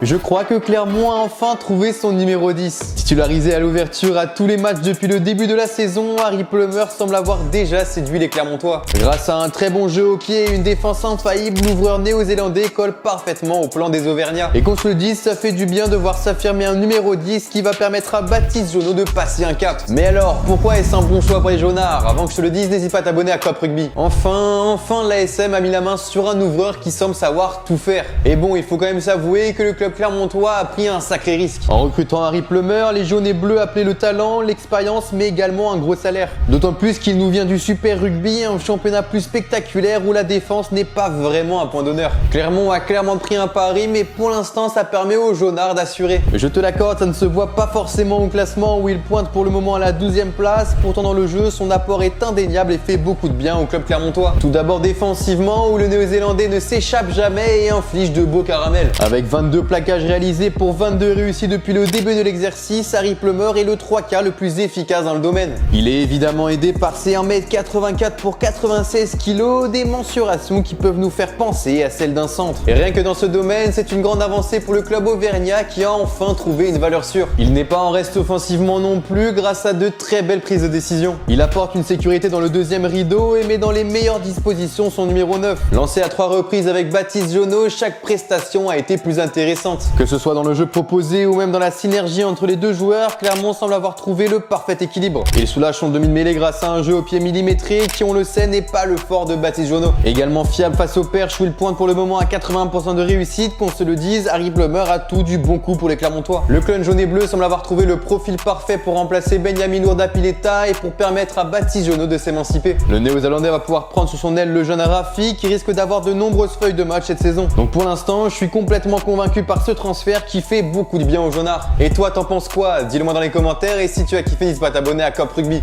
Je crois que Clermont a enfin trouvé son numéro 10. Titularisé à l'ouverture à tous les matchs depuis le début de la saison, Harry Plummer semble avoir déjà séduit les Clermontois. Grâce à un très bon jeu au pied et une défense infaillible, l'ouvreur néo-zélandais colle parfaitement au plan des Auvergnats. Et qu'on se le dise, ça fait du bien de voir s'affirmer un numéro 10 qui va permettre à Baptiste Jonot de passer un cap. Mais alors, pourquoi est-ce un bon choix pour les Jaunards? Avant que je te le dise, n'hésite pas à t'abonner à Cop Rugby. Enfin, l'ASM a mis la main sur un ouvreur qui semble savoir tout faire. Et bon, il faut quand même s'avouer que le club clermontois a pris un sacré risque. En recrutant Harry Plummer, les jaunes et bleus appelaient le talent, l'expérience, mais également un gros salaire. D'autant plus qu'il nous vient du Super Rugby, un championnat plus spectaculaire où la défense n'est pas vraiment un point d'honneur. Clermont a clairement pris un pari, mais pour l'instant, ça permet aux jaunards d'assurer. Je te l'accorde, ça ne se voit pas forcément au classement où il pointe pour le moment à la 12e place. Pourtant, dans le jeu, son apport est indéniable et fait beaucoup de bien au club clermontois. Tout d'abord défensivement, où le néo-zélandais ne s'échappe jamais et inflige de beaux caramels. Avec 22 plaquages réalisés pour 22 réussis depuis le début de l'exercice, Harry Plummer est le 3K le plus efficace dans le domaine. Il est évidemment aidé par ses 1m84 pour 96 kg, des mensurations qui peuvent nous faire penser à celles d'un centre. Et rien que dans ce domaine, c'est une grande avancée pour le club auvergnat qui a enfin trouvé une valeur sûre. Il n'est pas en reste offensivement non plus grâce à de très belles prises de décision. Il apporte une sécurité dans le deuxième rideau et met dans les meilleures dispositions son numéro 9. Lancé à 3 reprises avec Baptiste Jonot, chaque prestation a été plus intéressante. Que ce soit dans le jeu proposé ou même dans la synergie entre les deux joueurs, Clermont semble avoir trouvé le parfait équilibre. Il soulage son demi-mêlée grâce à un jeu au pied millimétré qui, on le sait, n'est pas le fort de Baptiste Jonot. Également fiable face aux perches où il pointe pour le moment à 80% de réussite, qu'on se le dise, Harry Plummer a tout du bon coup pour les Clermontois. Le clone jaune et bleu semble avoir trouvé le profil parfait pour remplacer Benjamin Ourdapileta et pour permettre à Baptiste Jonot de s'émanciper. Le néo-zélandais va pouvoir prendre sous son aile le jeune Rafi qui risque d'avoir de nombreuses feuilles de match cette saison. Donc pour l'instant, je suis complètement convaincu par ce transfert qui fait beaucoup de bien aux jaunards. Et toi, t'en penses quoi? Dis-le moi dans les commentaires et si tu as kiffé, n'hésite pas à t'abonner à Cop Rugby.